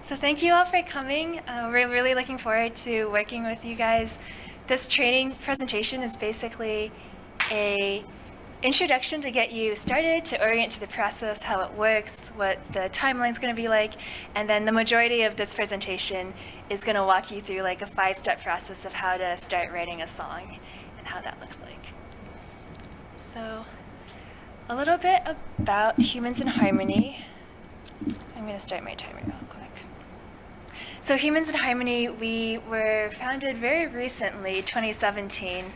So thank you all for coming. We're really looking forward to working with you guys. This training presentation is basically a introduction to get you started, to orient to the process, how it works, what the timeline is going to be like, and then the majority of this presentation is going to walk you through like a 5-step process of how to start writing a song and how that looks like. So a little bit about Humans in Harmony. I'm going to start my timer real quick. So Humans in Harmony, we were founded very recently, 2017,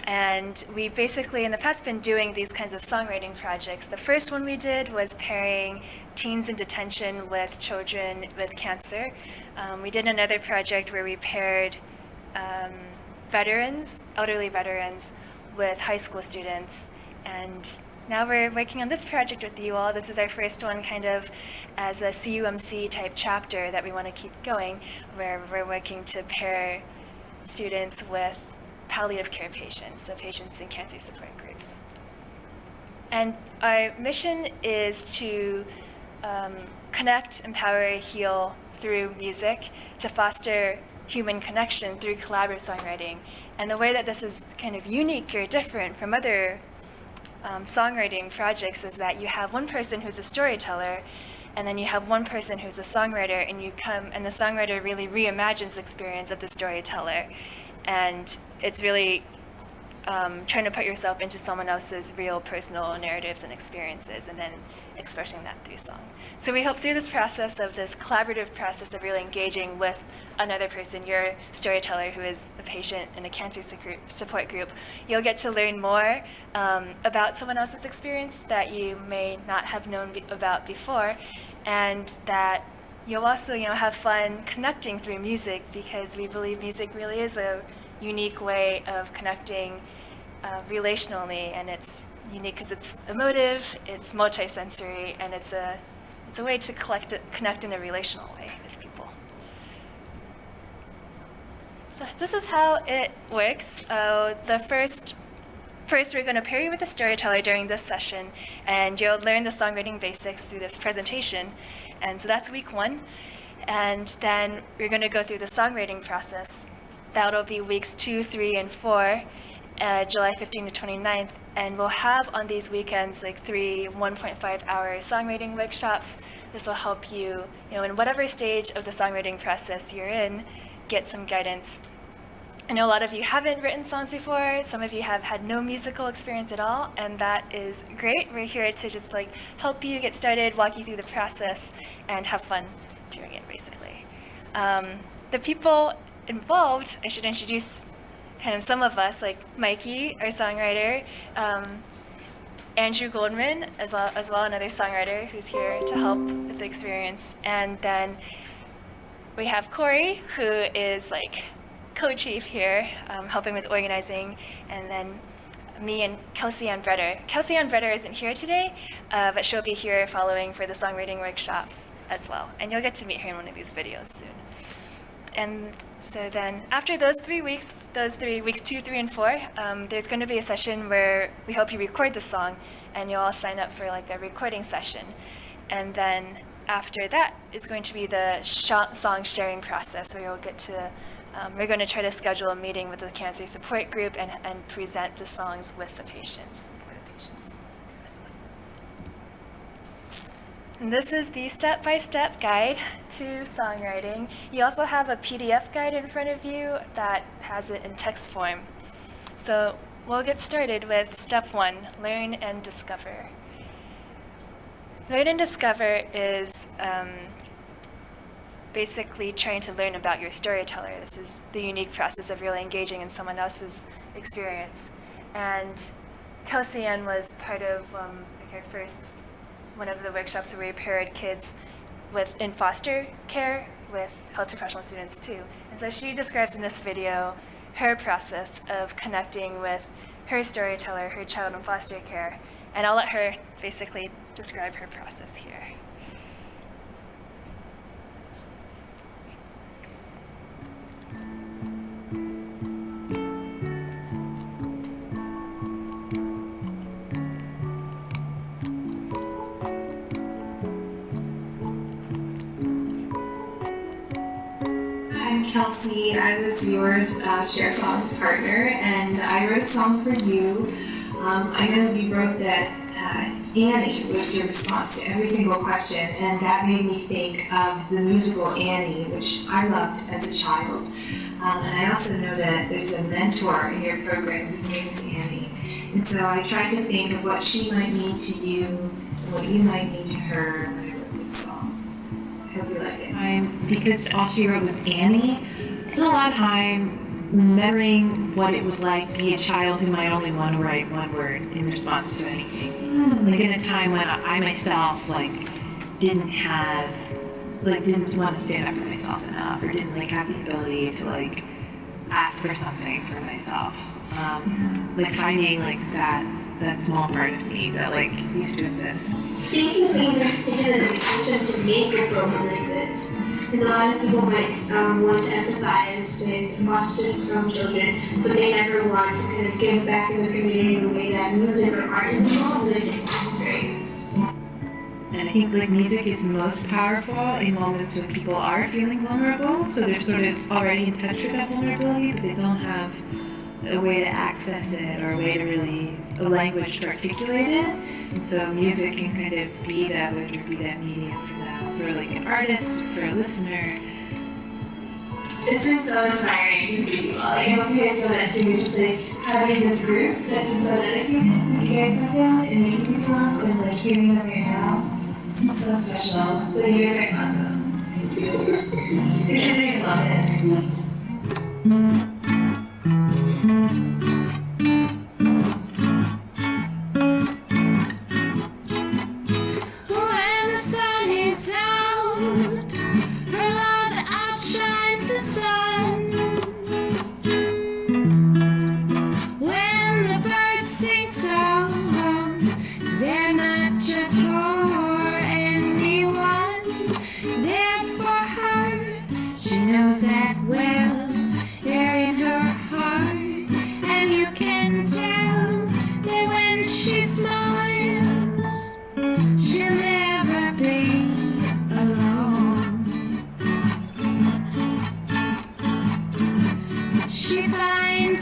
and we've basically in the past been doing these kinds of songwriting projects. The first one we did was pairing teens in detention with children with cancer. We did another project where we paired veterans, elderly veterans, with high school students, and now we're working on this project with you all. This is our first one kind of as a CUMC type chapter that we want to keep going, where we're working to pair students with palliative care patients, so patients in cancer support groups. And our mission is to connect, empower, heal through music, to foster human connection through collaborative songwriting. And the way that this is kind of unique or different from other songwriting projects is that you have one person who's a storyteller, and then you have one person who's a songwriter, and the songwriter really reimagines the experience of the storyteller. And it's really trying to put yourself into someone else's real personal narratives and experiences, and then expressing that through song. So we hope through this process of this collaborative process of really engaging with another person, your storyteller who is a patient in a cancer support group, you'll get to learn more about someone else's experience that you may not have known about before, and that you'll also have fun connecting through music, because we believe music really is a unique way of connecting relationally, and it's unique because it's emotive, it's multisensory, and it's a way to connect in a relational way with people. So this is how it works. First we're going to pair you with a storyteller during this session, and you'll learn the songwriting basics through this presentation. And so that's week 1. And then we're going to go through the songwriting process. That'll be weeks 2, 3, and 4, July 15 to 29th. And we'll have on these weekends like 3 1.5-hour songwriting workshops. This will help you, in whatever stage of the songwriting process you're in, get some guidance. I know a lot of you haven't written songs before. Some of you have had no musical experience at all, and that is great. We're here to just help you get started, walk you through the process, and have fun doing it, basically. The people involved, I should introduce kind of some of us, like Mikey, our songwriter, Andrew Goldman, as well another songwriter who's here to help with the experience. And then we have Corey, who is co-chief here, helping with organizing, and then me and Kelsey Ann Bretter. Kelsey Ann Bretter isn't here today, but she'll be here following for the songwriting workshops as well, and you'll get to meet her in one of these videos soon. And so then after those 3 weeks, weeks 2, 3, and 4, there's going to be a session where we hope you record the song, and you'll all sign up for a recording session. And then after that is going to be the song sharing process, where you'll get to we're going to try to schedule a meeting with the cancer support group and present the songs with the patients. And this is the step-by-step guide to songwriting. You also have a PDF guide in front of you that has it in text form. So we'll get started with step 1, learn and discover. Learn and discover is basically trying to learn about your storyteller. This is the unique process of really engaging in someone else's experience. And Kelsey Ann was part of her first one of the workshops where we paired kids in foster care with health professional students too. And so she describes in this video her process of connecting with her storyteller, her child in foster care. And I'll let her basically describe her process here. Kelsey. I was your share song partner, and I wrote a song for you. I know you wrote that Annie was your response to every single question, and that made me think of the musical Annie, which I loved as a child. And I also know that there's a mentor in your program whose name is Annie. And so I tried to think of what she might mean to you and what you might mean to her when I wrote this song. I hope you like it. Because all she wrote was Annie, I spent a lot of time remembering what it was like to be a child who might only want to write one word in response to anything. Like in a time when I myself didn't want to stand up for myself enough, or didn't have the ability to ask for something for myself. Finding that small part of me that used to exist. Speaking of being decision to make a program like this, because a lot of people might want to empathize with foster children, but they never want to kind of give back in the community in a way that music or art is involved, and I think that's great. And I think music is most powerful in moments when people are feeling vulnerable, so they're sort of already in touch with that vulnerability, but they don't have a way to access it or a way to a language to articulate it. And so music can kind of be that language or be that medium for them, for an artist, for a listener. It's been so inspiring to see you all. I hope you guys know that too. Just having this group that's been so dedicated to you guys right now and making these songs and hearing them right now. It's been so special. So you guys are awesome. Thank you. The kids are gonna love it.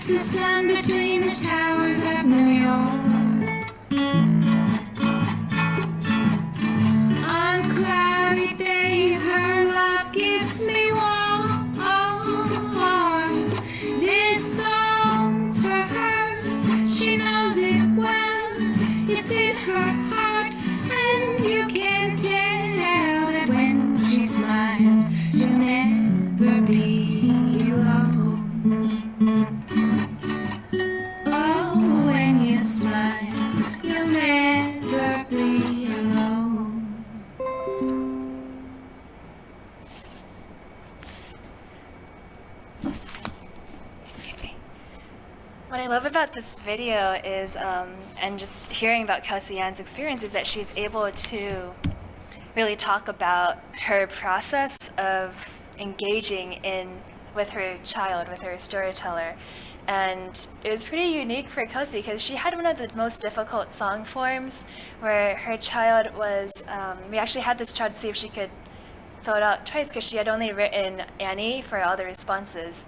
The sun between the towers of New York. On cloudy days, her love gives me warm. This song's for her. She knows it well. It's in her heart, and you can tell that when she smiles, she'll never be alone. What I love about this video is, and just hearing about Kelsey Ann's experience, is that she's able to really talk about her process of engaging with her child, with her storyteller. And it was pretty unique for Kelsey because she had one of the most difficult song forms where her child was, we actually had this child see if she could fill it out twice because she had only written Annie for all the responses.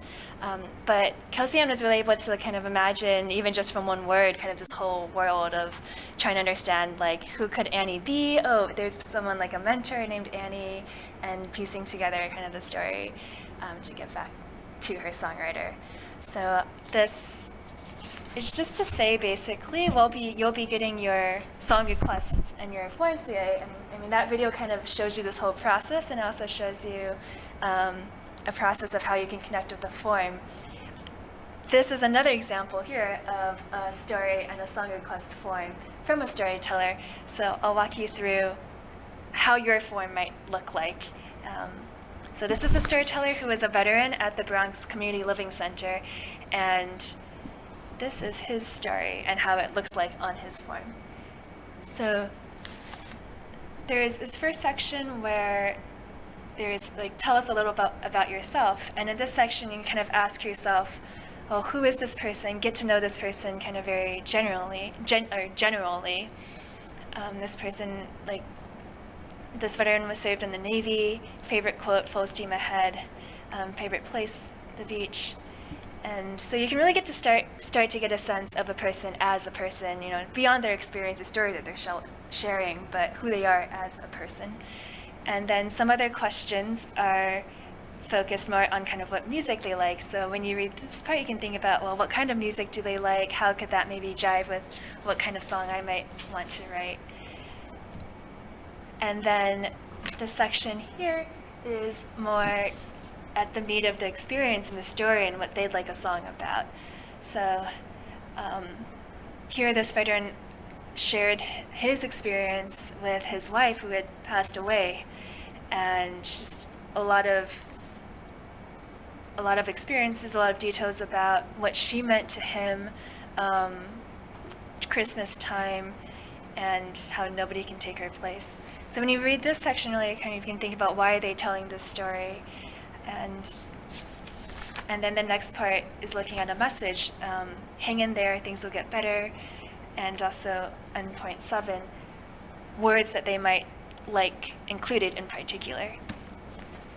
But Kelsey Ann was really able to kind of imagine, even just from one word, kind of this whole world of trying to understand, who could Annie be? Oh, there's someone like a mentor named Annie, and piecing together kind of the story to get back to her songwriter. So this is just to say, basically, you'll be getting your song requests and your forms today. And I mean, that video kind of shows you this whole process, and also shows you a process of how you can connect with the form. This is another example here of a story and a song request form from a storyteller. So I'll walk you through how your form might look like. So this is a storyteller who is a veteran at the Bronx Community Living Center, and this is his story and how it looks like on his form. So there's this first section where there's tell us a little about yourself, and in this section you can kind of ask yourself, well, who is this person? Get to know this person kind of very generally. This person, this veteran was served in the Navy. Favorite quote: "Full steam ahead." favorite place, the beach. And so you can really get to start to get a sense of a person as a person, you know, beyond their experience, the story that they're sharing, but who they are as a person. And then some other questions are focused more on kind of what music they like. So when you read this part, you can think about, well, what kind of music do they like? How could that maybe jive with what kind of song I might want to write? And then the section here is more at the meat of the experience and the story and what they'd like a song about. So here this writer shared his experience with his wife who had passed away, and just a lot of experiences, a lot of details about what she meant to him, Christmas time, and how nobody can take her place. So when you read this section, really kind of you can think about why are they telling this story. And then the next part is looking at a message. Hang in there, things will get better. And also on point 7, words that they might like included in particular.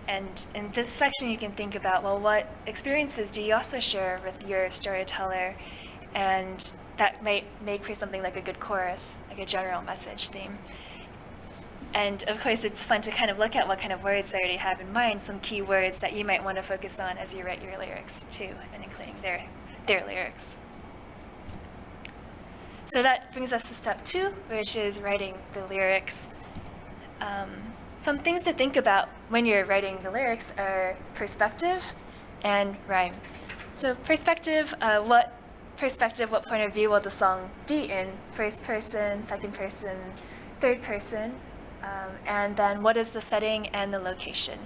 And in this section you can think about, well, what experiences do you also share with your storyteller? And that might make for something like a good chorus, like a general message theme. And of course, it's fun to kind of look at what kind of words they already have in mind, some key words that you might want to focus on as you write your lyrics too, and including their lyrics. So that brings us to step 2, which is writing the lyrics. Some things to think about when you're writing the lyrics are perspective and rhyme. So perspective, what point of view will the song be in? First person, second person, third person. And then what is the setting and the location?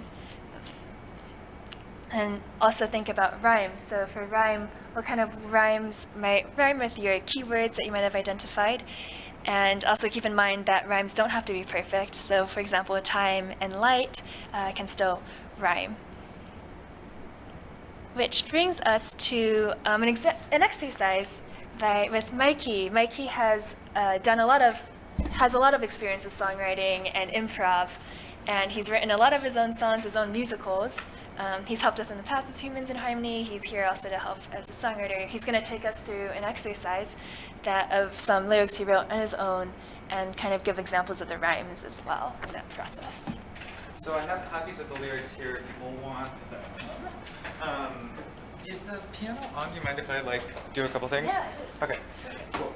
And also think about rhymes. So for rhyme, what kind of rhymes might rhyme with your keywords that you might have identified? And also keep in mind that rhymes don't have to be perfect. So for example, time and light can still rhyme. Which brings us to an exercise with Mikey. Mikey has has a lot of experience with songwriting and improv, and he's written a lot of his own songs, his own musicals. He's helped us in the past with Humans in Harmony. He's here also to help as a songwriter. He's going to take us through an exercise of some lyrics he wrote on his own and kind of give examples of the rhymes as well in that process. So I have copies of the lyrics here if people want them. Is the piano on? Do you mind if I do a couple things? Yeah. Okay. Cool.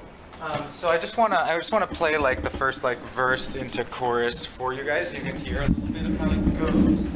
So I just wanna play the first verse into chorus for you guys so you can hear a little bit of how it goes.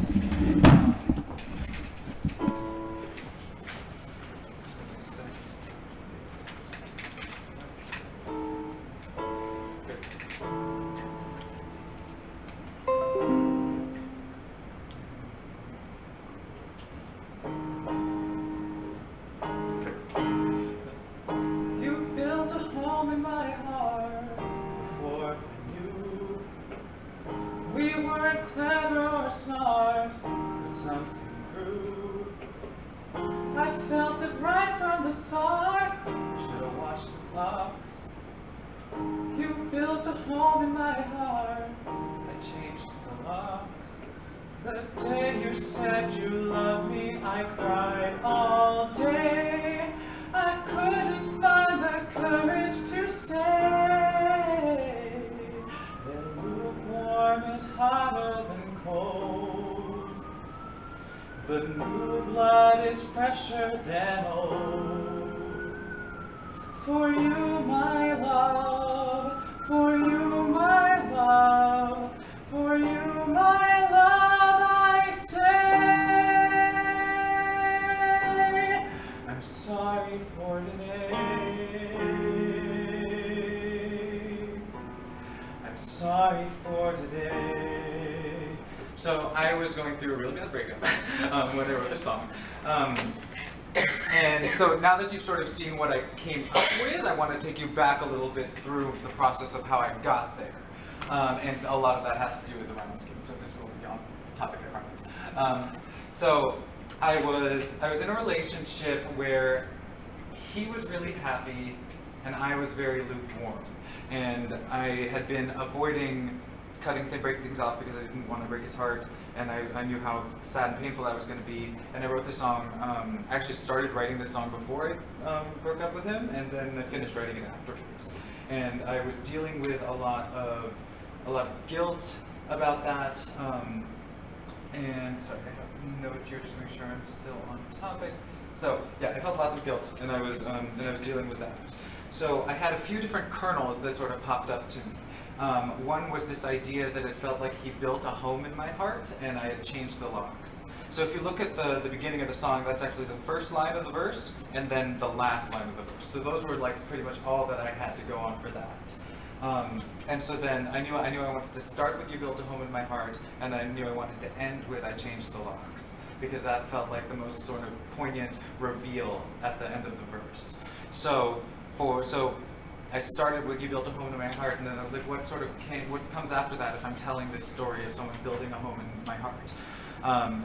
The day you said you loved me, I cried all day. I couldn't find the courage to say that lukewarm is hotter than cold, but new blood is fresher than old. For you, my love, for you, my love, for you, my love, I say, I'm sorry for today. I'm sorry for today. So I was going through a really bad breakup when I wrote this song. And so now that you've sort of seen what I came up with, I want to take you back a little bit through the process of how I got there. And a lot of that has to do with the rhyming scheme, so this will be on topic, I promise. So I was in a relationship where he was really happy and I was very lukewarm. And I had been avoiding breaking things off because I didn't want to break his heart, and I knew how sad and painful that was going to be. And I wrote this song. I actually started writing this song before I broke up with him, and then I finished writing it afterwards. And I was dealing with a lot of guilt about that. And sorry, I have notes here just to make sure I'm still on topic. So yeah, I felt lots of guilt, and I was dealing with that. So I had a few different kernels that sort of popped up to me. One was this idea that it felt like he built a home in my heart, and I had changed the locks. So if you look at the beginning of the song, that's actually the first line of the verse, and then the last line of the verse. So those were like pretty much all that I had to go on for that. And so then I knew I wanted to start with "You Built a Home in My Heart," and I knew I wanted to end with "I Changed the Locks," because that felt like the most sort of poignant reveal at the end of the verse. So I started with "You Built a Home in My Heart," and then I was like, what comes after that if I'm telling this story of someone building a home in my heart?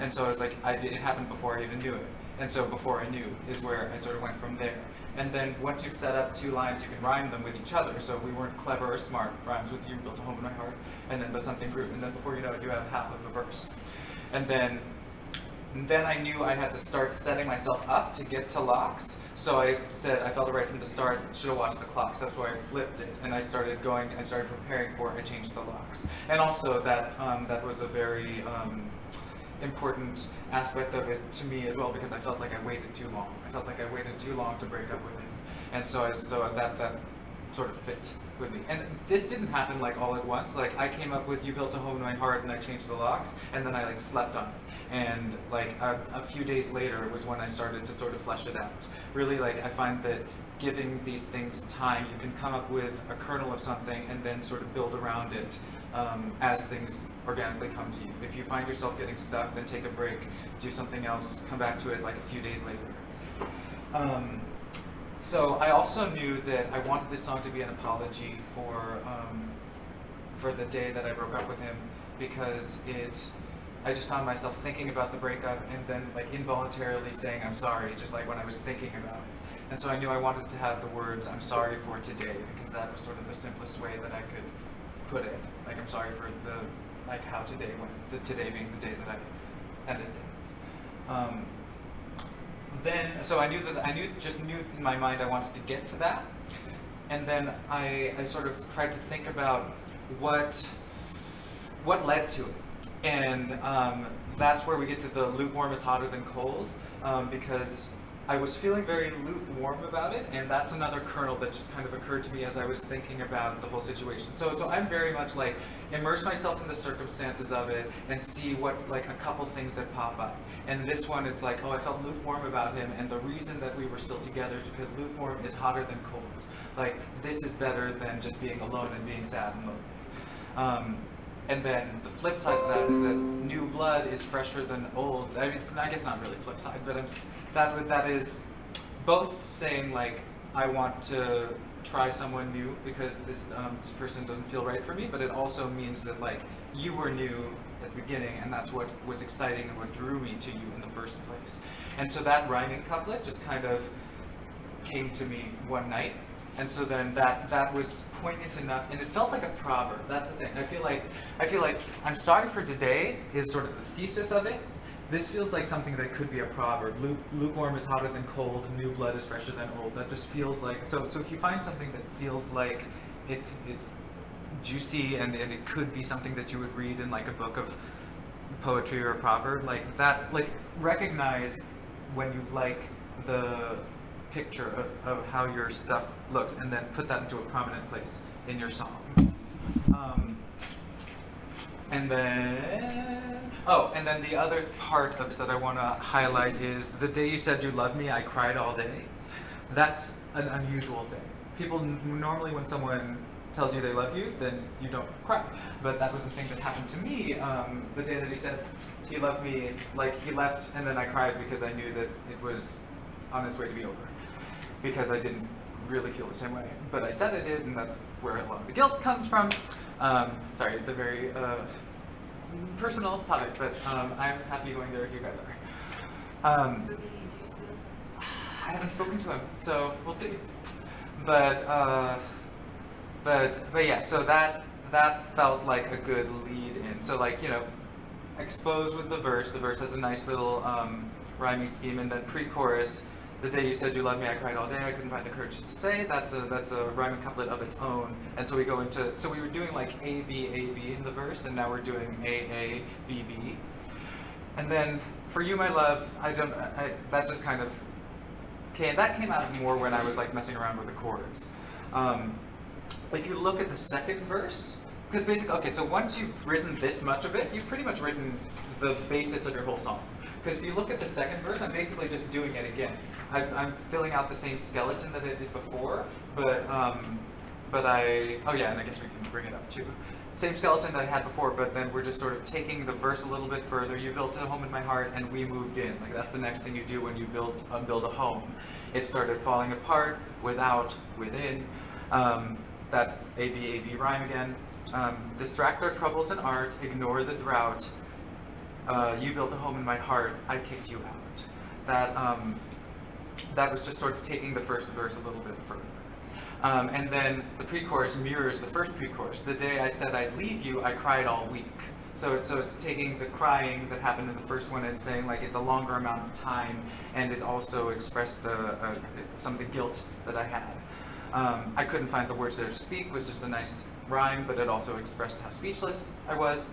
And so I was like, it happened before I even knew it. And so before I knew is where I sort of went from there. And then once you've set up two lines, you can rhyme them with each other. So we weren't clever or smart. Rhymes with "You Built a Home in My Heart," and then but something grew. And then before you know it, you have half of a verse. And then I knew I had to start setting myself up to get to locks. So I said, I felt it right from the start, should have watched the clock. So that's why I flipped it, and I started preparing for "I Changed the Locks." And also that was a very important aspect of it to me as well, because I felt like I waited too long. I felt like I waited too long to break up with him. And so that sort of fit with me. And this didn't happen like all at once. Like I came up with "You Built a Home in My Heart" and "I Changed the Locks," and then I like slept on it. And like a few days later was when I started to sort of flesh it out. Really, like I find that giving these things time, you can come up with a kernel of something and then sort of build around it as things organically come to you. If you find yourself getting stuck, then take a break, do something else, come back to it like a few days later. So I also knew that I wanted this song to be an apology for the day that I broke up with him, because I just found myself thinking about the breakup and then like involuntarily saying I'm sorry, just like when I was thinking about it. And so I knew I wanted to have the words "I'm sorry for today," because that was sort of the simplest way that I could put it. Like I'm sorry for how today went, the today being the day that I ended things. So I knew in my mind I wanted to get to that. And then I sort of tried to think about what led to it. And that's where we get to the "lukewarm is hotter than cold," because I was feeling very lukewarm about it, and that's another kernel that just kind of occurred to me as I was thinking about the whole situation. So I'm very much like immerse myself in the circumstances of it and see what like a couple things that pop up. And this one, it's like, oh, I felt lukewarm about him, and the reason that we were still together is because lukewarm is hotter than cold. Like this is better than just being alone and being sad and lonely. And then the flip side of that is that new blood is fresher than old. I mean, I guess not really flip side, but that is both saying like I want to try someone new because this person doesn't feel right for me, but it also means that like you were new at the beginning, and that's what was exciting and what drew me to you in the first place. And so that rhyming couplet just kind of came to me one night. And so then that was poignant enough, and it felt like a proverb. That's the thing. I feel like "I'm sorry for today" is sort of the thesis of it. This feels like something that could be a proverb. Lukewarm is hotter than cold, new blood is fresher than old. That just feels like, so if you find something that feels like it's juicy and it could be something that you would read in like a book of poetry or a proverb, like that, like recognize when you like the picture of how your stuff looks, and then put that into a prominent place in your song. And then the other part of that I want to highlight is "The day you said you loved me, I cried all day." That's an unusual thing. People normally, when someone tells you they love you, then you don't cry. But that was the thing that happened to me the day that he said he loved me. Like he left, and then I cried because I knew that it was on its way to be over, because I didn't really feel the same way. But I said I did, and that's where a lot of the guilt comes from. Sorry, it's a very personal topic, but I'm happy going there if you guys are. Does he need you still? I haven't spoken to him, so we'll see. But yeah, so that felt like a good lead in. So like, you know, expose with the verse has a nice little rhyming scheme, and then pre-chorus, the day you said you loved me, I cried all day, I couldn't find the courage to say, that's a rhyming couplet of its own. And so we go into, so we were doing like A, B, in the verse, and now we're doing A, B, B. And then For You, My Love, that just kind of came out more when I was like messing around with the chords. If you look at the second verse, because basically, okay, so once you've written this much of it, you've pretty much written the basis of your whole song. Because if you look at the second verse, I'm basically just doing it again. I'm filling out the same skeleton that I did before, but oh yeah, and I guess we can bring it up too. Same skeleton that I had before, but then we're just sort of taking the verse a little bit further. You built a home in my heart, and we moved in. Like that's the next thing you do when you build a home. It started falling apart, without, within. That A-B rhyme again. Distract our troubles in art, ignore the drought. You built a home in my heart, I kicked you out. That was just sort of taking the first verse a little bit further. And then the pre-chorus mirrors the first pre-chorus. The day I said I'd leave you, I cried all week. So it's taking the crying that happened in the first one and saying like it's a longer amount of time, and it also expressed some of the guilt that I had. I couldn't find the words there to speak was just a nice rhyme, but it also expressed how speechless I was.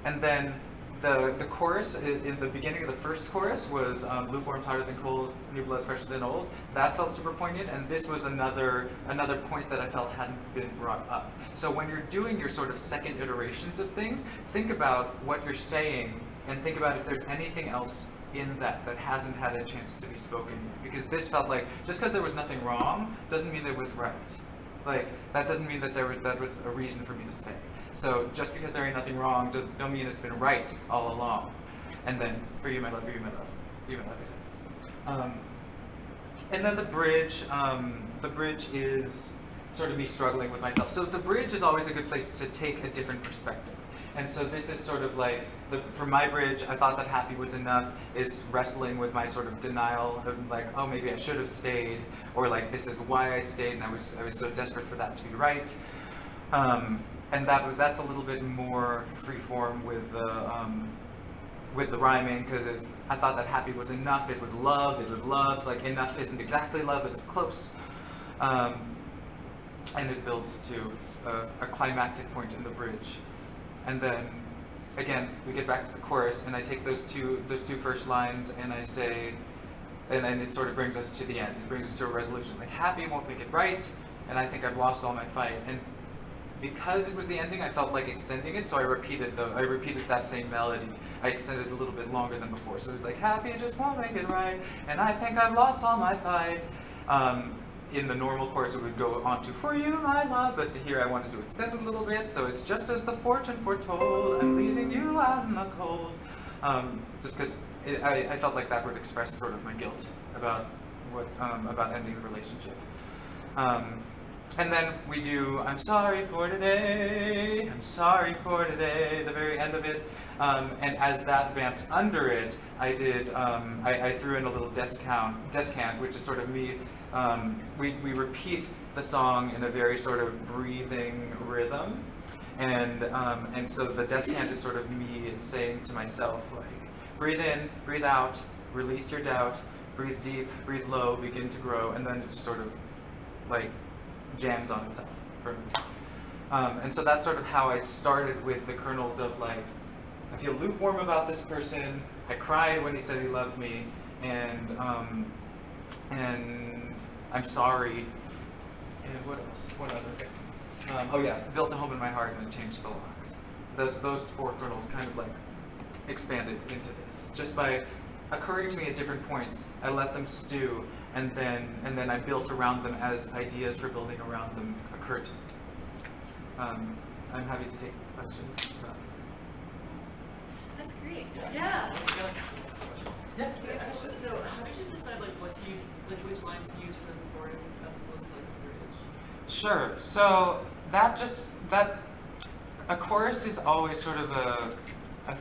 And then the chorus, in the beginning of the first chorus, was lukewarm's hotter than cold, new blood's fresher than old. That felt super poignant, and this was another point that I felt hadn't been brought up. So when you're doing your sort of second iterations of things, think about what you're saying, and think about if there's anything else in that hasn't had a chance to be spoken yet. Because this felt like, just because there was nothing wrong, doesn't mean it was right. Like, that doesn't mean that that was a reason for me to say. So just because there ain't nothing wrong, don't mean it's been right all along. And then, for you, my love, for you, my love, for you, my love. And then the bridge is sort of me struggling with myself. So the bridge is always a good place to take a different perspective. And so this is sort of like, for my bridge, I thought that happy was enough, is wrestling with my sort of denial of like, oh, maybe I should have stayed, or like, this is why I stayed, and I was so desperate for that to be right. And that's a little bit more freeform with the rhyming, because I thought that happy was enough, it was love, like enough isn't exactly love, but it's close. And it builds to a climactic point in the bridge. And then, again, we get back to the chorus, and I take those two first lines, and I say, and then it sort of brings us to the end. It brings us to a resolution. Like, happy won't make it right, and I think I've lost all my fight. And because it was the ending, I felt like extending it, so I repeated that same melody. I extended it a little bit longer than before. So it was like, happy just won't make it right, and I think I've lost all my fight. In the normal chorus, it would go on to For You, My Love, but here I wanted to extend it a little bit, so it's just as the fortune foretold, I'm leaving you out in the cold. Just because I felt like that would express sort of my guilt about about ending the relationship. And then we do I'm sorry for today, the very end of it. And as that vamps under it, I threw in a little descant, which is sort of me. We repeat the song in a very sort of breathing rhythm, and so the descant is sort of me saying to myself, like, breathe in, breathe out, release your doubt, breathe deep, breathe low, begin to grow, and then it sort of like jams on itself for me. And so that's sort of how I started with the kernels of like, I feel lukewarm about this person, I cried when he said he loved me, and I'm sorry, and what else? What other thing? Oh yeah, built a home in my heart and changed the locks. Those four kernels kind of like expanded into this. Just by occurring to me at different points, I let them stew, and then I built around them as ideas for building around them occurred to me. I'm happy to take questions about this. That's great. Yeah. Yeah. So how did you decide like what to use, like which lines to use for the chorus as opposed to like the bridge? Sure. So a chorus is always sort of a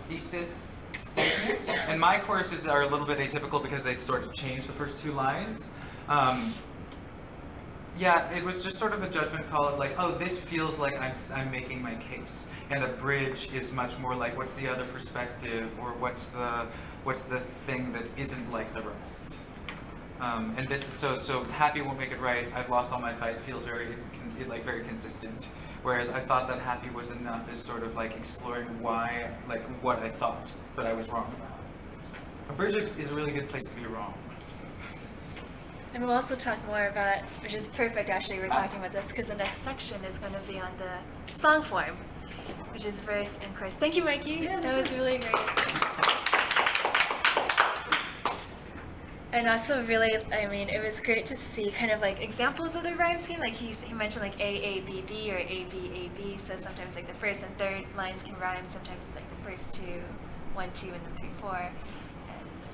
thesis statement, and my choruses are a little bit atypical because they sort of change the first two lines. Yeah, it was just sort of a judgment call of like, oh, this feels like I'm making my case, and a bridge is much more like, what's the other perspective, or what's the thing that isn't like the rest. And this, so happy won't make it right. I've lost all my fight feels very consistent. Whereas I thought that happy was enough is sort of like exploring why, like what I thought that I was wrong about. A bridge is a really good place to be wrong. And we'll also talk more about, which is perfect actually, we're talking about this because the next section is going to be on the song form, which is verse and chorus. Thank you, Mikey. Yeah. That was really great. And also really, I mean, it was great to see kind of like examples of the rhyme scheme. Like he mentioned like A, A, B, B, or A, B, A, B. So sometimes like the first and third lines can rhyme. Sometimes it's like the first two, 1, 2, and then 3, 4. And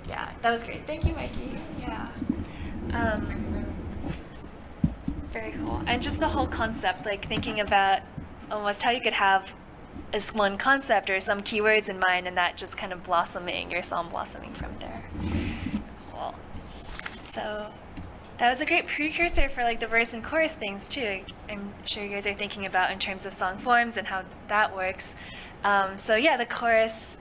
yeah, that was great. Thank you, Mikey. Yeah. Very cool. And just the whole concept, like thinking about almost how you could have as one concept or some keywords in mind and that just kind of blossoming, your song blossoming from there. Cool. So that was a great precursor for like the verse and chorus things too. I'm sure you guys are thinking about in terms of song forms and how that works. So yeah, the chorus,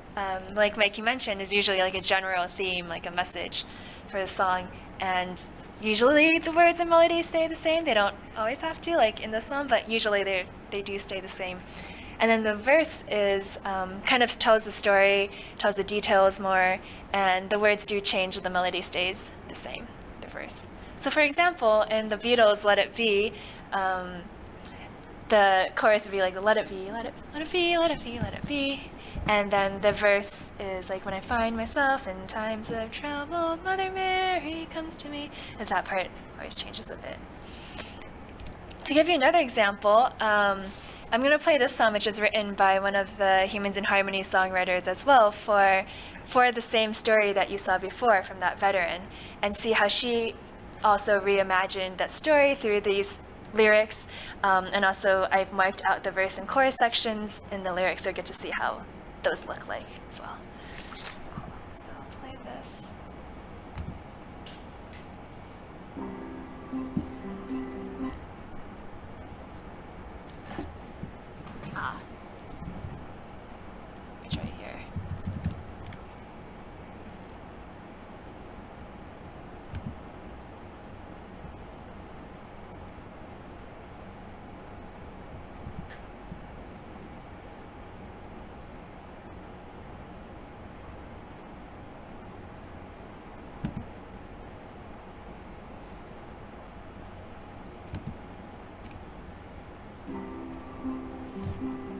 like Mikey mentioned, is usually like a general theme, like a message for the song. And usually the words and melodies stay the same. They don't always have to, like in this song, but usually they do stay the same. And then the verse is kind of tells the story, tells the details more, and the words do change, the melody stays the same, the verse. So for example, in the Beatles' Let It Be, the chorus would be like, let it be, let it be, let it be, let it be. And then the verse is like, when I find myself in times of trouble, Mother Mary comes to me. As that part always changes a bit. To give you another example, I'm going to play this song, which is written by one of the Humans in Harmony songwriters as well, for the same story that you saw before from that veteran, and see how she also reimagined that story through these lyrics. And also I've marked out the verse and chorus sections in the lyrics, so you get to see how those look like as well. Cool. So I'll play this. It's right here.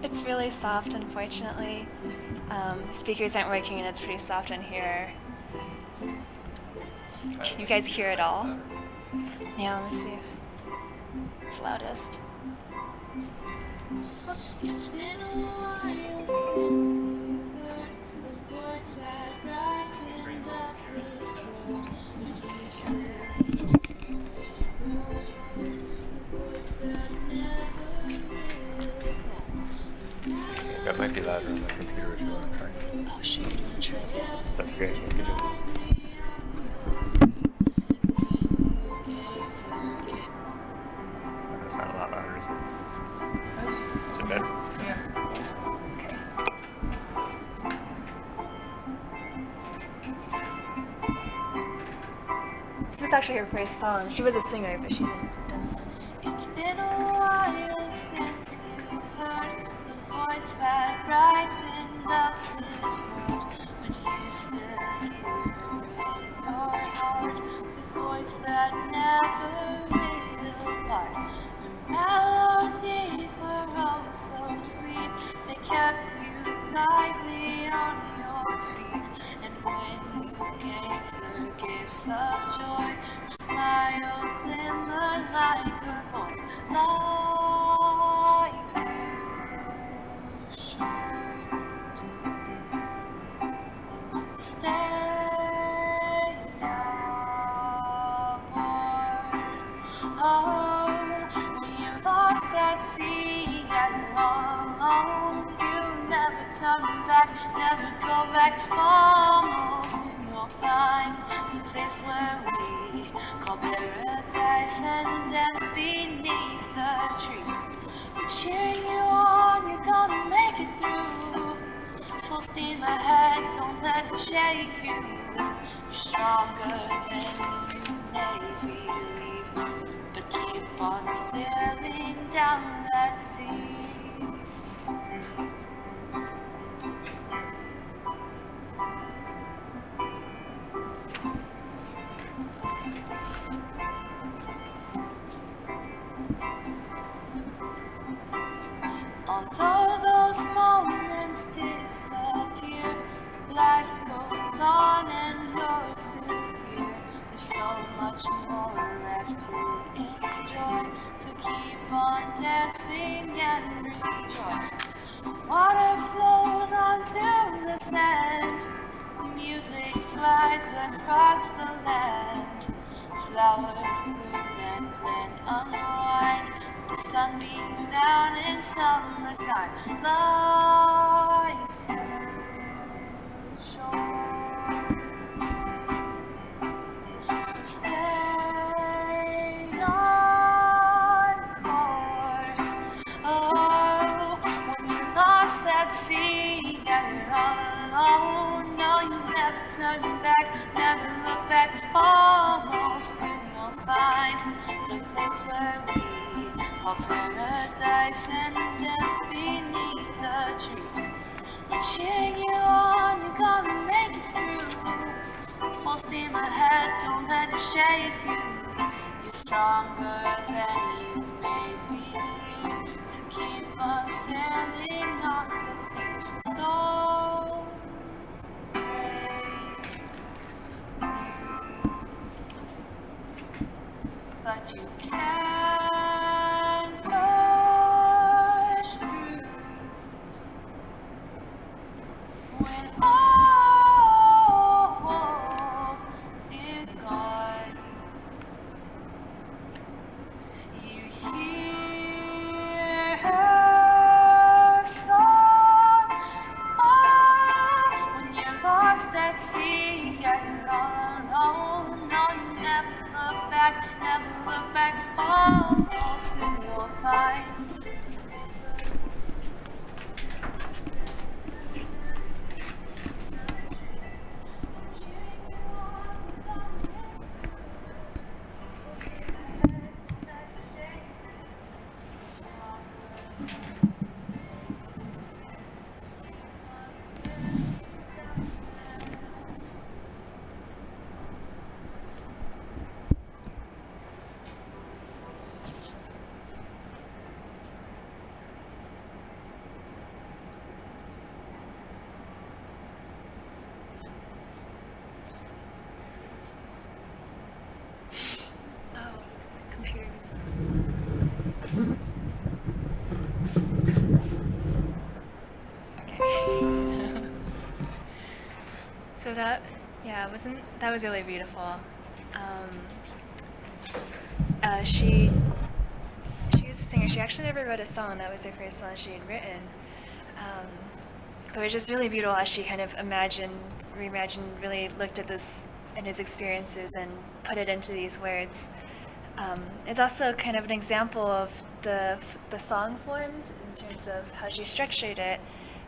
It's really soft, unfortunately. Speakers aren't working and it's pretty soft on here. Can you guys hear it all? Yeah, let me see if it's loudest. It's been a while since you heard the voice that brightened up this world. But you still hear the voice that never will. That might be louder on the computer if you want to try it. Oh shoot, I'm trying to. That's okay, you can do it. That's not a lot louder, is it? Is it better? Okay. This is actually her first song. She was a singer, but she hadn't done some. It's been a while since you heard the voice that brightened up this world, but you still hear her in your heart, the voice that never will part. Her melodies were always so sweet, they kept you lively on your feet. And when you gave her gifts of joy, her smile glimmered like her voice. Lies too short. Stay aboard. Oh, when you're lost at sea and alone, you never turn back, never go back home. Soon you'll find the place where we call paradise and dance beneath the trees. We're cheering you on, you're gonna make it through. Full steam ahead, don't let it shake you. You're stronger than you may believe, but keep on sailing down that sea. Although those moments disappear, life goes on and you're still here. There's so much more left to enjoy, so keep on dancing and rejoice. Water flows onto the sand, music glides across the land. Flowers bloom and then unwind. The sun beams down in summertime. Lies to shore. So stay on course. Oh, when you're lost at sea, yeah, you're all alone. No, you never turn back, never look back. Almost soon you'll find the place where we call paradise and dance beneath the trees. We're cheering you on, you're gonna make it through. Full steam ahead, don't let it shake you. You're stronger than you may believe, so keep on sailing on the sea. Storms break you, but you can push through. When all hope is gone, you hear her song. Oh, when you're lost at sea, yeah, you're all alone. No, you never look back, never look back. Oh, soon you'll find. So that was really beautiful. She was a singer. She actually never wrote a song. That was the first song she had written. But it was just really beautiful as she kind of reimagined, really looked at this and his experiences and put it into these words. It's also kind of an example of the song forms in terms of how she structured it.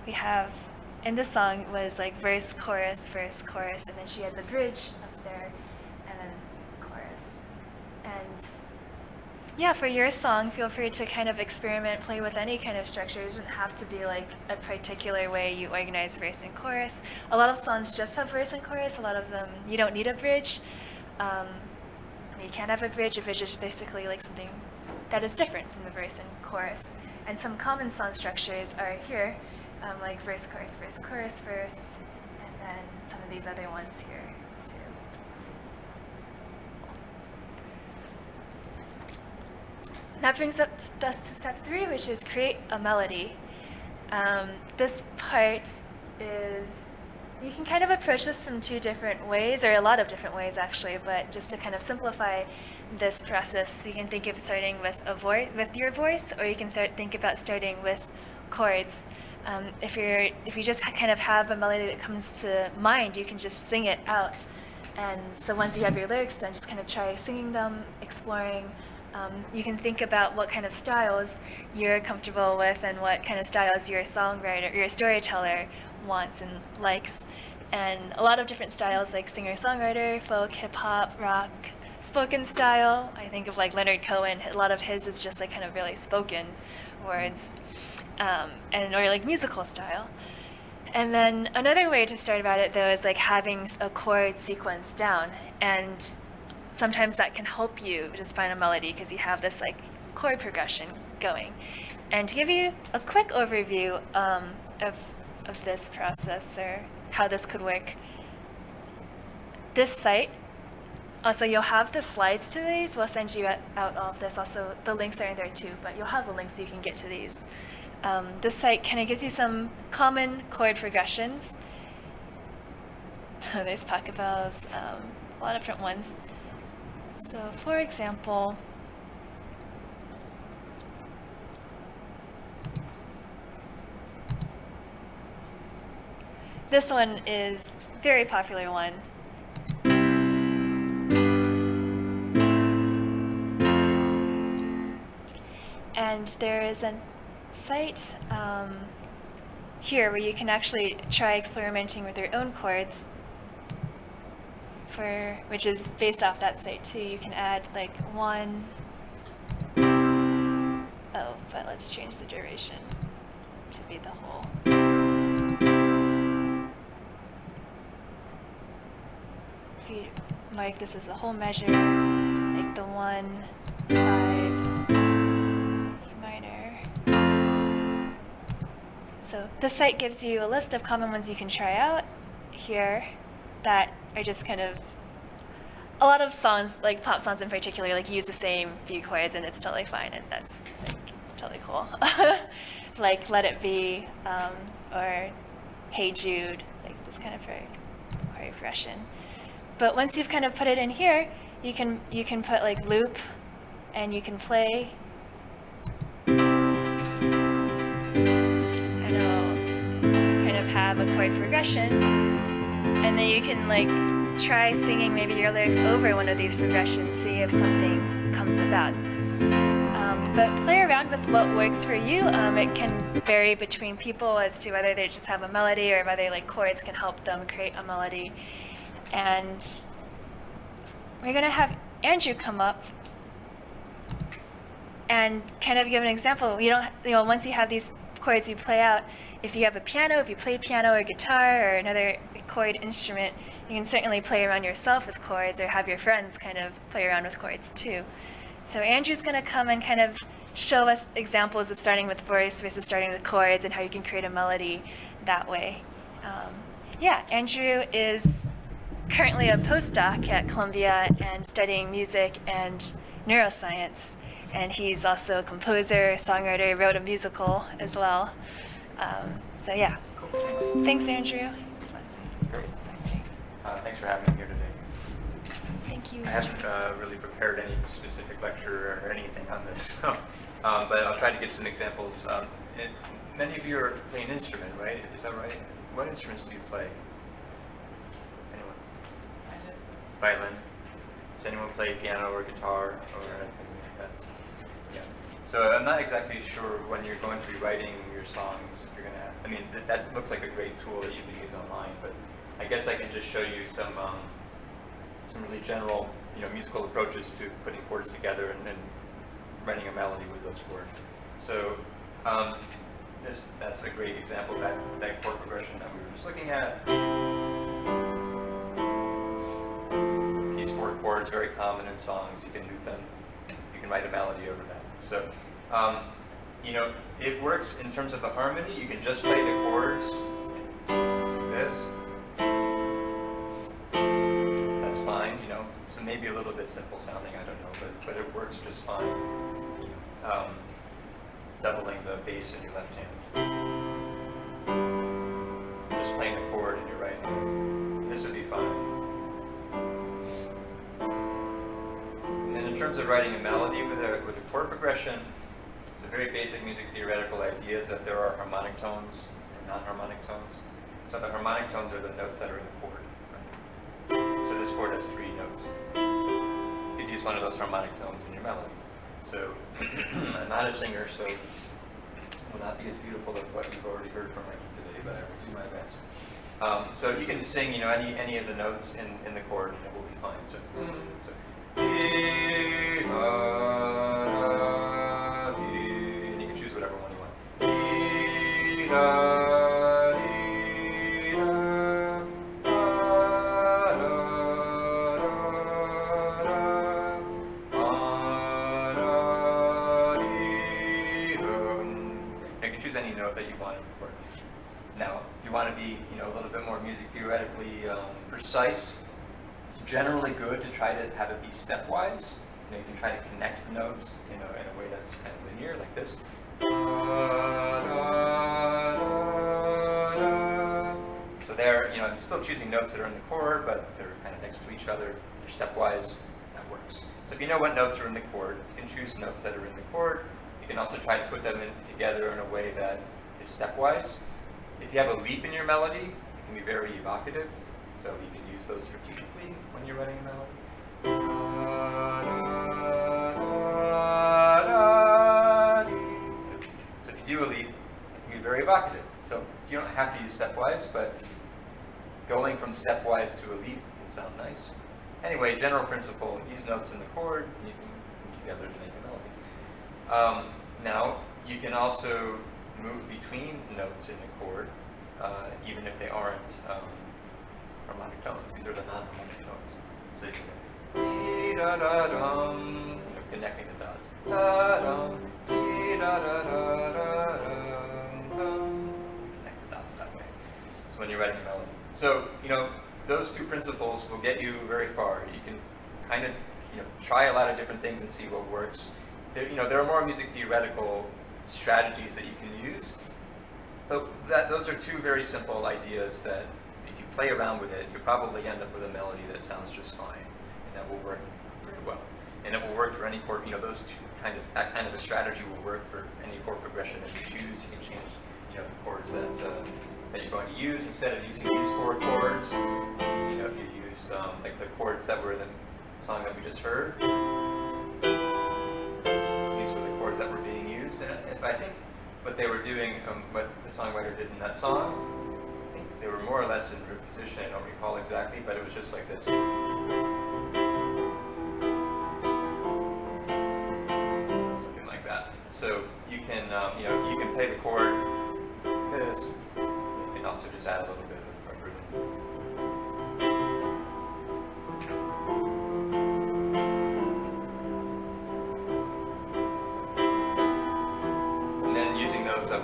We have, in this song was like verse, chorus, and then she had the bridge up there, and then chorus. And yeah, for your song, feel free to kind of experiment, play with any kind of structure. It doesn't have to be like a particular way you organize verse and chorus. A lot of songs just have verse and chorus. A lot of them, you don't need a bridge. You can have a bridge. A bridge is basically like something that is different from the verse and chorus. And some common song structures are here, like verse, chorus, verse, and then some of these other ones here too. That brings us to step 3, which is create a melody. This part is, you can kind of approach this from 2 different ways, or a lot of different ways actually, but just to kind of simplify this process, you can think of starting with with your voice, or you can think about starting with chords. If you just kind of have a melody that comes to mind, you can just sing it out. And so once you have your lyrics done, just kind of try singing them, exploring. You can think about what kind of styles you're comfortable with and what kind of styles your songwriter, your storyteller wants and likes. And a lot of different styles like singer-songwriter, folk, hip-hop, rock, spoken style. I think of like Leonard Cohen, a lot of his is just like kind of really spoken words, or like musical style. And then another way to start about it though is like having a chord sequence down, and sometimes that can help you just find a melody because you have this like chord progression going. And to give you a quick overview of this process or how this could work, this site, also you'll have the slides to these. We'll send you out all of this. Also the links are in there too, but you'll have the links so you can get to these. This site kind of gives you some common chord progressions. There's pachelbels, a lot of different ones. So for example, this one is a very popular one. And there is a site here where you can actually try experimenting with your own chords, which is based off that site too. You can add like one. Oh, but let's change the duration to be the whole. If you mark this as a whole measure, like the 1, 5, E minor. So this site gives you a list of common ones you can try out here that are just kind of, a lot of songs, like pop songs in particular, like use the same few chords and it's totally fine, and that's like totally cool. Like Let It Be, or Hey Jude, like this kind of chord progression. But once you've kind of put it in here, you can put like loop, and you can play. And it'll kind of have a chord progression, and then you can like try singing maybe your lyrics over one of these progressions, see if something comes about. But play around with what works for you. It can vary between people as to whether they just have a melody or whether like chords can help them create a melody. And we're going to have Andrew come up and kind of give an example. Once you have these chords you play out, if you have a piano, if you play piano or guitar or another chord instrument, you can certainly play around yourself with chords or have your friends kind of play around with chords too. So Andrew's going to come and kind of show us examples of starting with voice versus starting with chords and how you can create a melody that way. Andrew is currently a postdoc at Columbia and studying music and neuroscience. And he's also a composer, songwriter, wrote a musical as well. Cool, Thanks, Andrew. Great. Thanks for having me here today. Thank you. I haven't really prepared any specific lecture or anything on this, so, but I'll try to get some examples. Many of you are playing an instrument, right? Is that right? What instruments do you play? Anyone? Violin. Does anyone play piano or guitar or anything like that? Yeah. So I'm not exactly sure when you're going to be writing your songs, you're going to, that looks like a great tool that you can use online, but I guess I can just show you some really general, musical approaches to putting chords together and writing a melody with those chords. So that's a great example of that chord progression that we were just looking at. These 4 chords, very common in songs. You can loop them. You can write a melody over that. So, it works in terms of the harmony. You can just play the chords like this. That's fine, so maybe a little bit simple sounding, I don't know, but it works just fine. Doubling the bass in your left hand. Just playing a chord in your right hand. This would be fine. And then in terms of writing a melody with a chord progression, it's a very basic music theoretical idea is that there are harmonic tones and non-harmonic tones. So the harmonic tones are the notes that are in the chord. Right? So this chord has 3 notes. You could use one of those harmonic tones in your melody. So I'm not a singer, so it will not be as beautiful as what you've already heard from me today, but I will do my best. So you can sing, any of the notes in the chord, and it will be fine. So and you can choose whatever one you want. You can choose any note that you want in the chord. Now, if you want to be, a little bit more music theoretically precise, it's generally good to try to have it be stepwise. You can try to connect the notes, in a way that's kind of linear, like this. So there, I'm still choosing notes that are in the chord, but they're kind of next to each other. They're stepwise. That works. So if you know what notes are in the chord, you can choose notes that are in the chord. You can also try to put them together in a way that is stepwise. If you have a leap in your melody, it can be very evocative, so you can use those strategically when you're writing a melody. So if you do a leap, it can be very evocative. So you don't have to use stepwise, but going from stepwise to a leap can sound nice. Anyway, general principle, use notes in the chord, and you can put them together to make a melody. Now, you can also move between notes in the chord, even if they aren't harmonic tones. These are the non-harmonic tones. So you can connecting the dots. Connect the dots that way. So when you're writing a melody. So, those 2 principles will get you very far. You can kind of, try a lot of different things and see what works. There are more music theoretical strategies that you can use, but those are 2 very simple ideas that if you play around with it, you'll probably end up with a melody that sounds just fine, and that will work very well. And it will work for any chord, that kind of a strategy will work for any chord progression that you choose. You can change, the chords that you're going to use. Instead of using these 4 chords, if you used like the chords that were in the song that we just heard, that were being used, and if I think what they were doing, what the songwriter did in that song, I think they were more or less in root position. I don't recall exactly, but it was just like this. Something like that. So you can, you can play the chord like this. You can also just add a little bit of rhythm.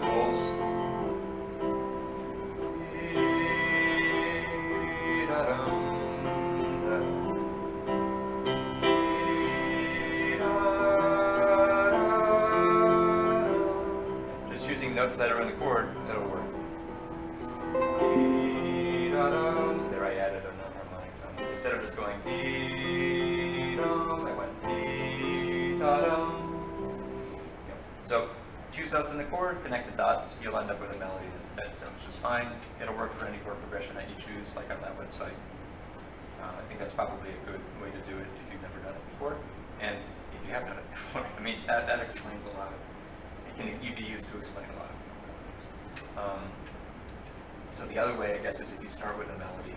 Rules. Just using notes that are in the chord, it'll work. There I added a non-harmonic tone. Instead of just going dee-dum, I went dee-da-dum. So choose notes in the chord, connect the dots, you'll end up with a melody that sounds just fine. It'll work for any chord progression that you choose, like on that website. I think that's probably a good way to do it if you've never done it before. And if you have done it before, that explains a lot. You'd be used to explain a lot of things. So the other way, I guess, is if you start with a melody,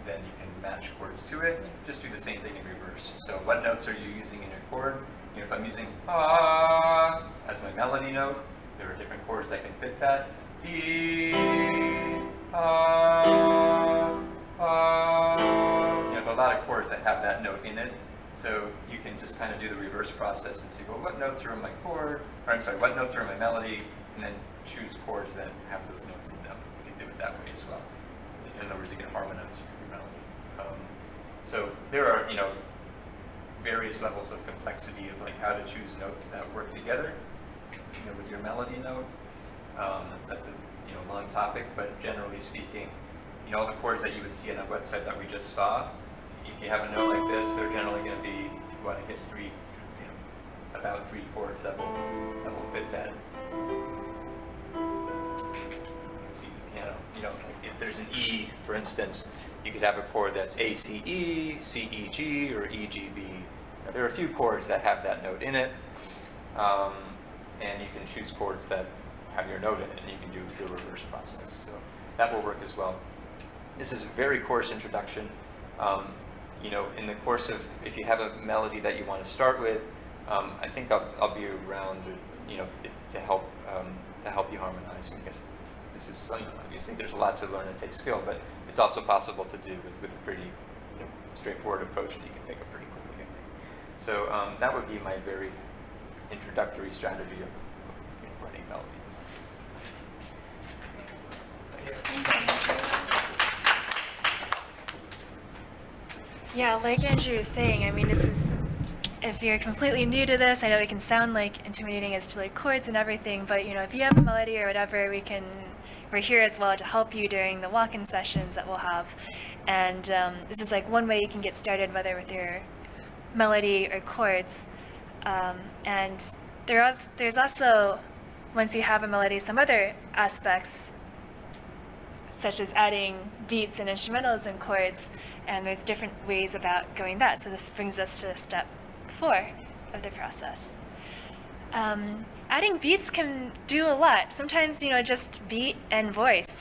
then you can match chords to it. Just do the same thing in reverse. So what notes are you using in your chord? If I'm using ah as my melody note, there are different chords that can fit that. E, ah, ah. There are a lot of chords that have that note in it. So you can just kind of do the reverse process and see, well, what notes are in my chord? Or I'm sorry, what notes are in my melody? And then choose chords that have those notes in them. You can do it that way as well. In other words, you can harmonize your melody. So there are, various levels of complexity of how to choose notes that work together, with your melody note. That's a long topic, but generally speaking, all the chords that you would see on that website that we just saw, if you have a note like this, they're generally going to be, about 3 chords that will fit that. You can see the if there's an E, for instance, you could have a chord that's A, C, E, C, E, G, or E, G, B. Now, there are a few chords that have that note in it, and you can choose chords that have your note in it, and you can do the reverse process. So that will work as well. This is a very coarse introduction. In the course of, if you have a melody that you want to start with, I think I'll be around, to help you harmonize. Because this is obviously there's a lot to learn and takes skill, but it's also possible to do with a pretty straightforward approach that you can pick up pretty quickly, I think. So that would be my very introductory strategy of writing melody. Yeah, like Andrew was saying, I mean, if you're completely new to this, I know it can sound like intimidating as to like chords and everything, but if you have a melody or whatever, we're here as well to help you during the walk-in sessions that we'll have. And this is like one way you can get started, whether with your melody or chords. And there's also, once you have a melody, some other aspects, such as adding beats and instrumentals and chords, and there's different ways about going that. So this brings us to step 4 of the process. Adding beats can do a lot. Sometimes, just beat and voice,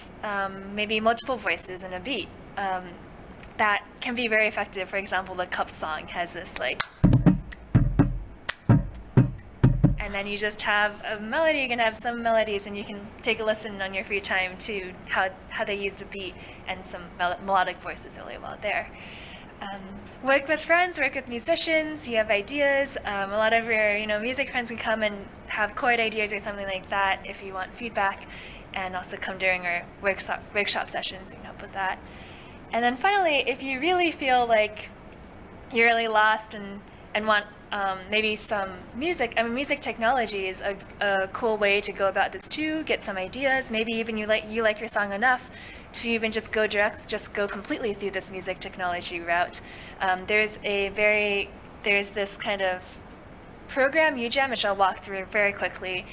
maybe multiple voices in a beat. That can be very effective. For example, the Cup song has this like, and then you just have a melody. You can have some melodies, and you can take a listen on your free time to how they use the beat and some melodic voices really well there. Work with friends, work with musicians. You have ideas. A lot of your music friends can come and have chord ideas or something like that if you want feedback, and also come during our workshop sessions. You can help with that. And then finally, if you really feel like you're really lost and want maybe some music. Music technology is a cool way to go about this too. Get some ideas. Maybe even you like your song enough to even just go completely through this music technology route. There's this kind of program, UJam, which I'll walk through very quickly,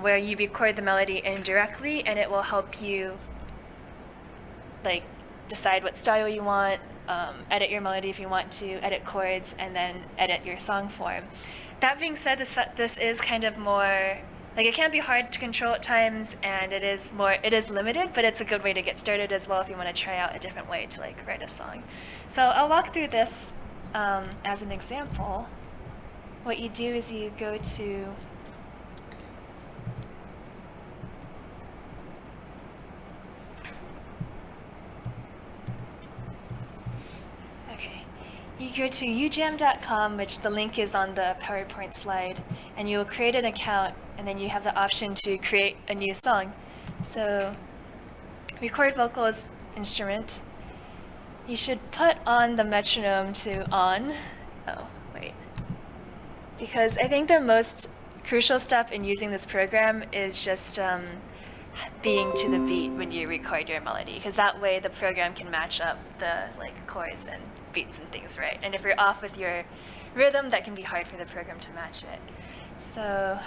where you record the melody indirectly, and it will help you like decide what style you want. Edit your melody if you want to, edit chords, and then edit your song form. That being said, this is kind of more, like it can be hard to control at times, and it is limited, but it's a good way to get started as well if you want to try out a different way to like write a song. So I'll walk through this as an example. What you do is you go to you go to ujam.com, which the link is on the PowerPoint slide, and you'll create an account, and then you have the option to create a new song. So record vocals instrument. You should put on the metronome to on. Oh, wait. Because I think the most crucial step in using this program is just being to the beat when you record your melody, because that way the program can match up the chords and beats and things, right? And if you're off with your rhythm, that can be hard for the program to match it. So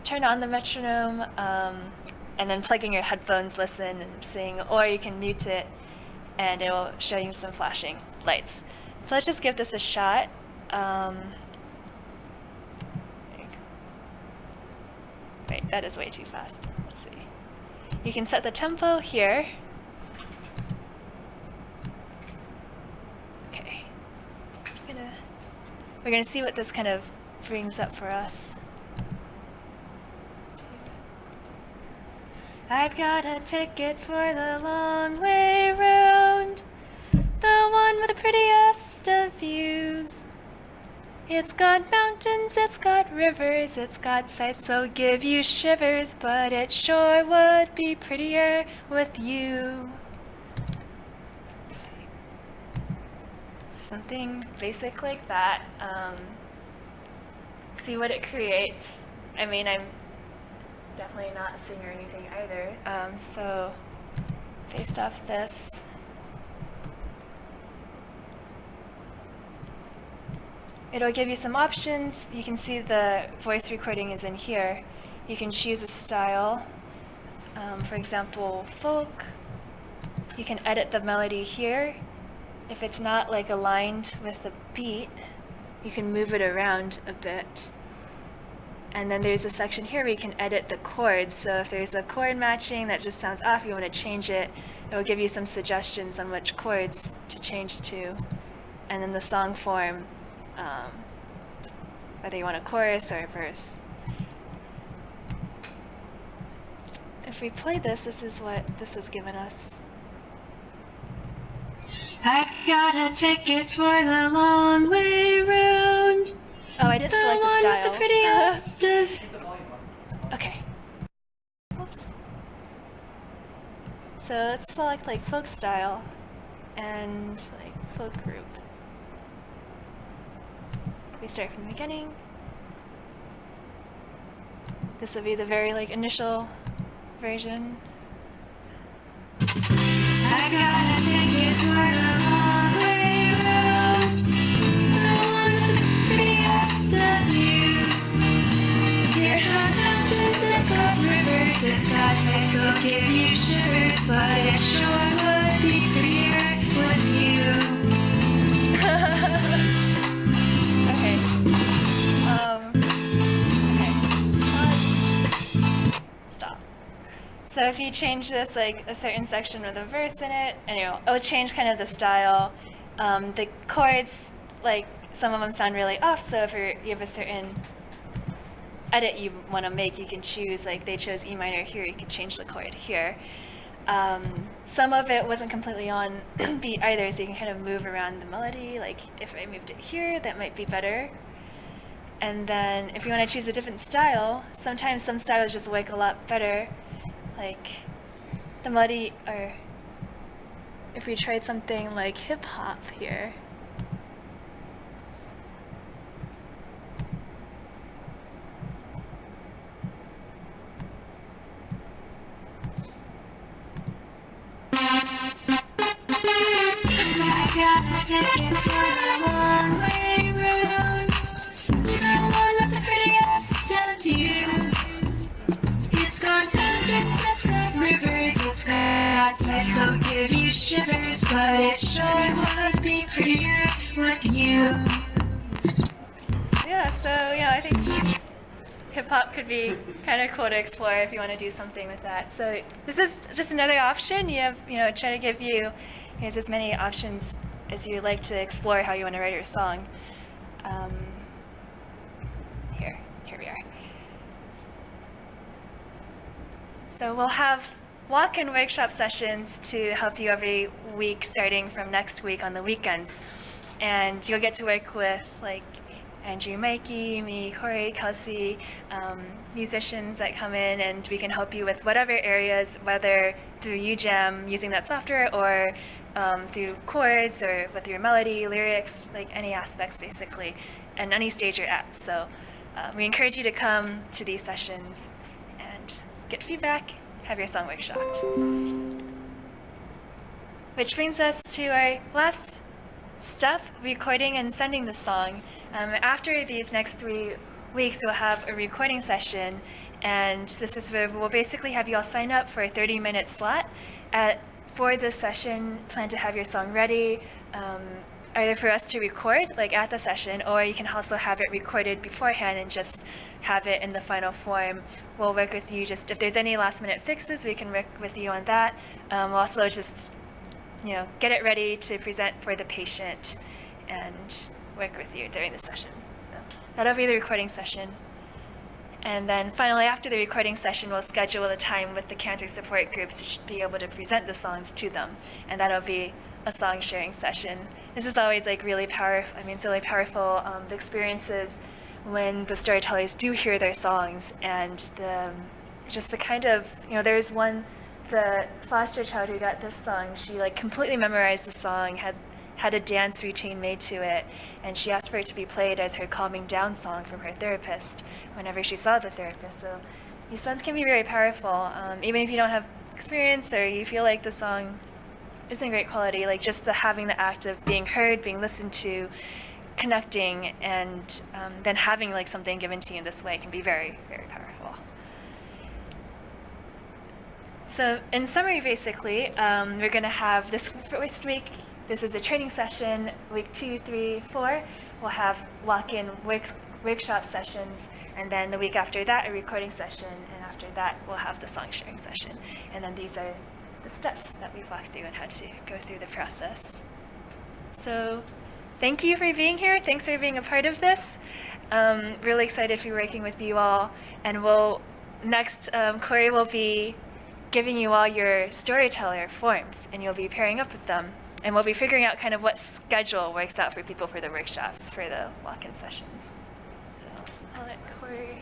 turn on the metronome, and then plug in your headphones, listen and sing, or you can mute it and it will show you some flashing lights. So let's just give this a shot. Wait, that is way too fast. Let's see. You can set the tempo here. Okay. We're gonna see what this kind of brings up for us. I've got a ticket for the long way round, the one with the prettiest of views. It's got mountains, it's got rivers, it's got sights that'll give you shivers, but it sure would be prettier with you. Something basic like that. See what it creates. I mean, I'm definitely not a singer or anything either. So based off this, it'll give you some options. You can see the voice recording is in here. You can choose a style. For example, folk, you can edit the melody here. If it's not like aligned with the beat, you can move it around a bit. And then there's a section here where you can edit the chords. So if there's a chord matching that just sounds off, you want to change it, it will give you some suggestions on which chords to change to. And then the song form, whether you want a chorus or a verse. If we play this, this is what this has given us. I've got a ticket for the long way round. Oh, I didn't select the style. With the prettiest of. Keep the volume on. Okay. Oops. So let's select like folk style and like folk group. We start from the beginning. This will be the very like initial version. I got a ticket for the long way round. The one with the prettiest of views. It's got mountains, it's got rivers, it's got things that'll give you shivers, but it sure would be prettier with you. Okay. Stop. So if you change this, like a certain section with a verse in it, and it'll change kind of the style. The chords, like some of them sound really off. So if you have a certain edit you want to make, you can choose. Like they chose E minor here, you could change the chord here. Some of it wasn't completely on beat either, so you can kind of move around the melody. Like if I moved it here, that might be better. And then if you want to choose a different style, sometimes some styles just work a lot better. Like the melody, or if we tried something like hip hop here. I got a ticket for the long way round. The one with the prettiest of views. It's got mountains, it's got rivers, it's got sights that'll give you shivers, but it sure would be prettier with you. Yeah, so I think hip hop could be kind of cool to explore if you want to do something with that. So this is just another option. You have, try to give you as many options as you like to explore how you want to write your song. Here we are. So we'll have walk-in workshop sessions to help you every week, starting from next week on the weekends. And you'll get to work with like Andrew, Mikey, me, Corey, Kelsey, musicians that come in, and we can help you with whatever areas, whether through UJam using that software or through chords or with your melody, lyrics, like any aspects basically, and any stage you're at. So we encourage you to come to these sessions and get feedback, have your song workshopped. Which brings us to our last step, recording and sending the song. After these next 3 weeks, we'll have a recording session, and this is where we'll basically have you all sign up for a 30-minute slot. For this session, plan to have your song ready, either for us to record, like at the session, or you can also have it recorded beforehand and just have it in the final form. We'll work with you just, if there's any last-minute fixes, we can work with you on that. We'll also just get it ready to present for the patient and work with you during the session. So that'll be the recording session. And then finally, after the recording session, we'll schedule a time with the cancer support groups to be able to present the songs to them. And that'll be a song sharing session. This is always like really powerful. It's really powerful, the experiences when the storytellers do hear their songs, and the kind of, there's one, the foster child who got this song, she like completely memorized the song, had a dance routine made to it, and she asked for it to be played as her calming down song from her therapist whenever she saw the therapist. So these songs can be very powerful, even if you don't have experience or you feel like the song isn't great quality, like just having the act of being heard, being listened to, connecting, and then having like something given to you in this way can be very, very powerful. So in summary, basically, we're going to have this first week, this is a training session. Week 2, 3, 4, we'll have walk-in workshop sessions. And then the week after that, a recording session. And after that, we'll have the song sharing session. And then these are the steps that we've walked through and how to go through the process. So thank you for being here. Thanks for being a part of this. Really excited to be working with you all. And we'll next, Corey will be giving you all your storyteller forms, and you'll be pairing up with them. And we'll be figuring out kind of what schedule works out for people for the workshops, for the walk-in sessions. So I'll let Corey.